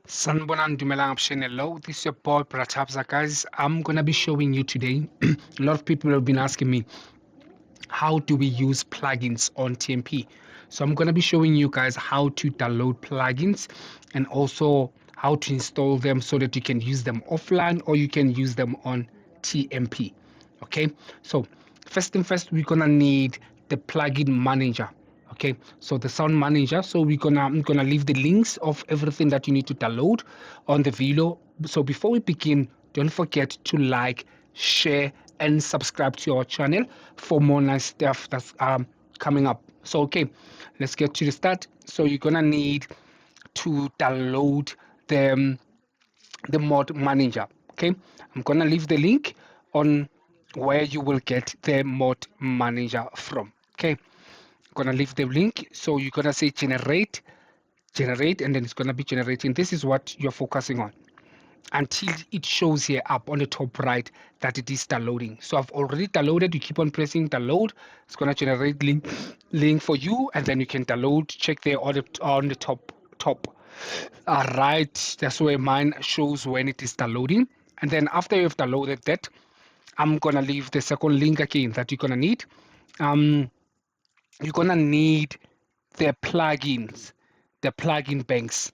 Sanbonan Dumelang Option. Hello, this is your boy Pratapza, guys. I'm gonna be showing you today. A lot of people have been asking me, how do we use plugins on TMP? So I'm gonna be showing you guys how to download plugins and also how to install them so that you can use them offline or you can use them on TMP. Okay, so first thing first, we're gonna need the plugin manager. Okay, so the sound manager. So I'm gonna leave the links of everything that you need to download on the video. So before we begin, don't forget to like, share, and subscribe to our channel for more nice stuff that's coming up. So okay, let's get to the start. So you're gonna need to download the mod manager. Okay, I'm gonna leave the link on where you will get the mod manager from. Okay, I'm gonna leave the link. So you're gonna say generate, and then it's gonna be generating. This is what you're focusing on until it shows here up on the top right that it is downloading. So I've already downloaded. You keep on pressing download. It's gonna generate link for you, and then you can download. Check there on the top. All right, that's where mine shows when it is downloading. And then after you've downloaded that, I'm gonna leave the second link again that you're gonna need. Um, you're gonna need the plugins, the plugin banks.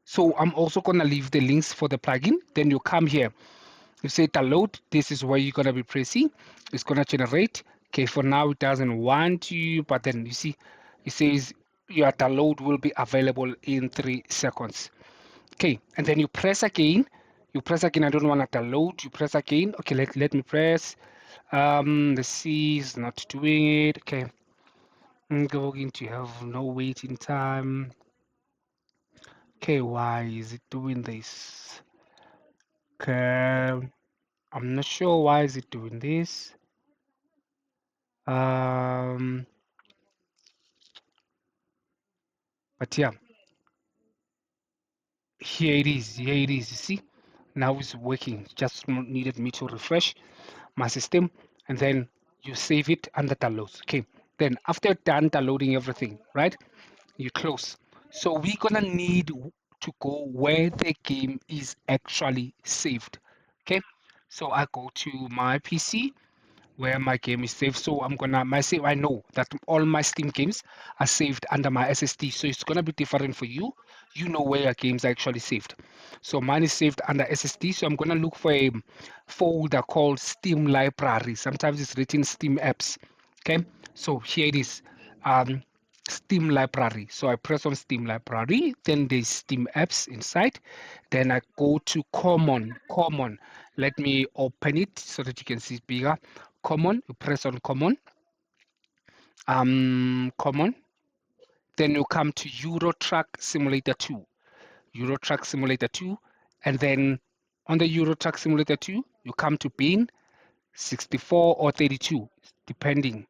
So I'm also gonna leave the links for the plugin. Then you come here, you say download. This is where you're gonna be pressing. It's gonna generate. Okay, for now it doesn't want you, but then you see, it says your download will be available in 3 seconds. Okay, and then you press again. You press again. I don't want to download. You press again. Okay, let me press. The C is not doing it. Okay, I'm going to have no waiting time. Okay, why is it doing this? Okay, I'm not sure why is it doing this. Um, but yeah, here it is. Here it is. You see, now it's working. Just needed me to refresh my system, and then you save it under downloads. Okay, then after done downloading everything, right, you close. So we're gonna need to go where the game is actually saved. Okay, so I go to my PC where my game is saved. So I'm gonna my save. I know that all my Steam games are saved under my SSD. So it's gonna be different for you. You know where your games are actually saved. So mine is saved under SSD. So I'm gonna look for a folder called Steam Library. Sometimes it's written Steam Apps. Okay. So here it is. Steam Library. So I press on Steam Library, then there's Steam Apps inside. Then I go to Common. Let me open it so that you can see it bigger. Common, you press on Common. Common. Then you come to Euro Truck Simulator 2. Euro Truck Simulator 2. And then on the Euro Truck Simulator 2, you come to bin 64 or 32, depending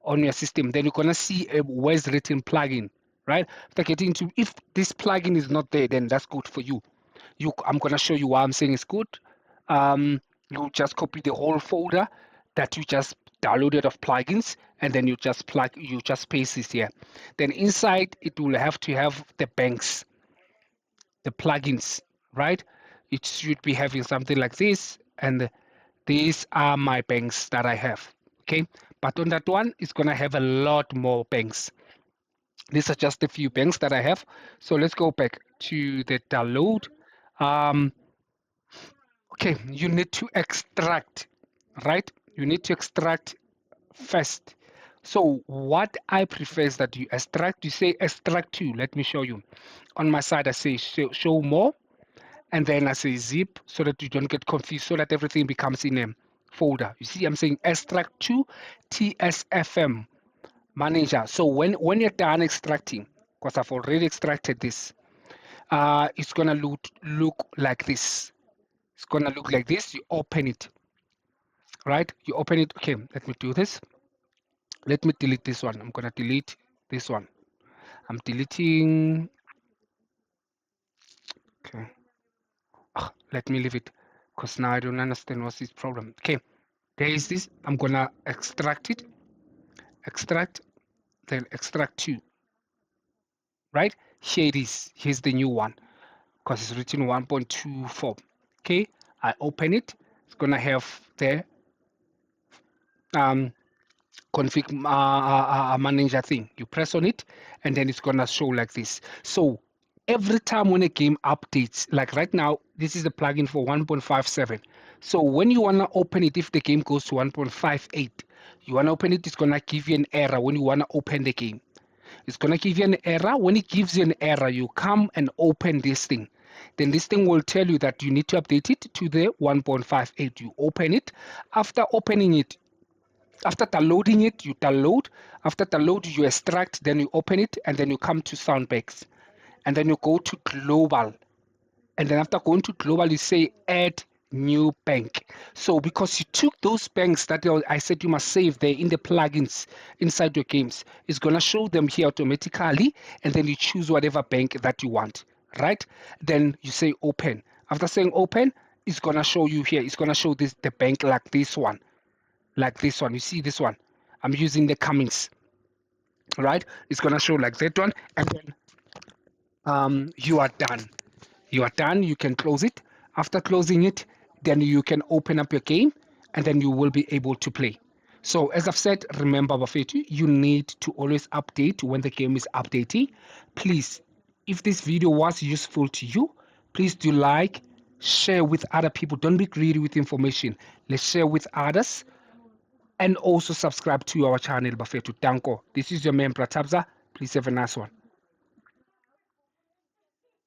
on your system. Then you're gonna see a where's written plugin, right? After getting to, if this plugin is not there, then that's good for you. I'm gonna show you why I'm saying it's good. You just copy the whole folder that you just downloaded of plugins, and then you just paste this here. Then inside it will have to have the banks, the plugins, right? It should be having something like this, and these are my banks that I have. Okay, but on that one, it's gonna have a lot more banks. These are just a few banks that I have. So let's go back to the download. Um, okay, you need to extract, right? You need to extract first. So what I prefer is that you extract. You say extract to. Let me show you. On my side, I say show more, and then I say zip so that you don't get confused, so that everything becomes in a folder. You see, I'm saying extract to TSFM manager. So when you're done extracting, because I've already extracted this, it's gonna look like this. It's gonna look like this. You open it, right? You open it. Okay, let me do this. Let me delete this one. I'm gonna delete this one. I'm deleting. Okay, let me leave it because now I don't understand what's this problem. Okay, there is this. I'm gonna extract it. Extract, then extract two. Right? Here it is. Here's the new one. because it's written 1.24. Okay, I open it. It's gonna have the um, config manager thing. You press on it, and then it's gonna show like this. So every time when a game updates, like right now, this is the plugin for 1.57. So when you wanna open it, if the game goes to 1.58, you wanna open it, it's gonna give you an error when you wanna open the game. It's going to give you an error. When it gives you an error, you come and open this thing. Then this thing will tell you that you need to update it to the 1.58. You open it. After opening it, after downloading it, you download. After download, you extract, then you open it, and then you come to Soundbanks. And then you go to global. And then after going to global, you say add new bank. So because you took those banks that I said you must save there in the plugins inside your games, it's going to show them here automatically, and then you choose whatever bank that you want, right? Then you say open. After saying open, it's going to show you here. It's going to show this the bank like this one. Like this one. You see this one? I'm using the Cummins, right? It's going to show like that one, and then you are done. You are done. You can close it. After closing it, then you can open up your game, and then you will be able to play. So as I've said, remember, Bafetu, you need to always update when the game is updating. Please, if this video was useful to you, please do like, share with other people. Don't be greedy with information. Let's share with others, and also subscribe to our channel, Bafetu. Danko. This is your man, Pratabza. Please have a nice one.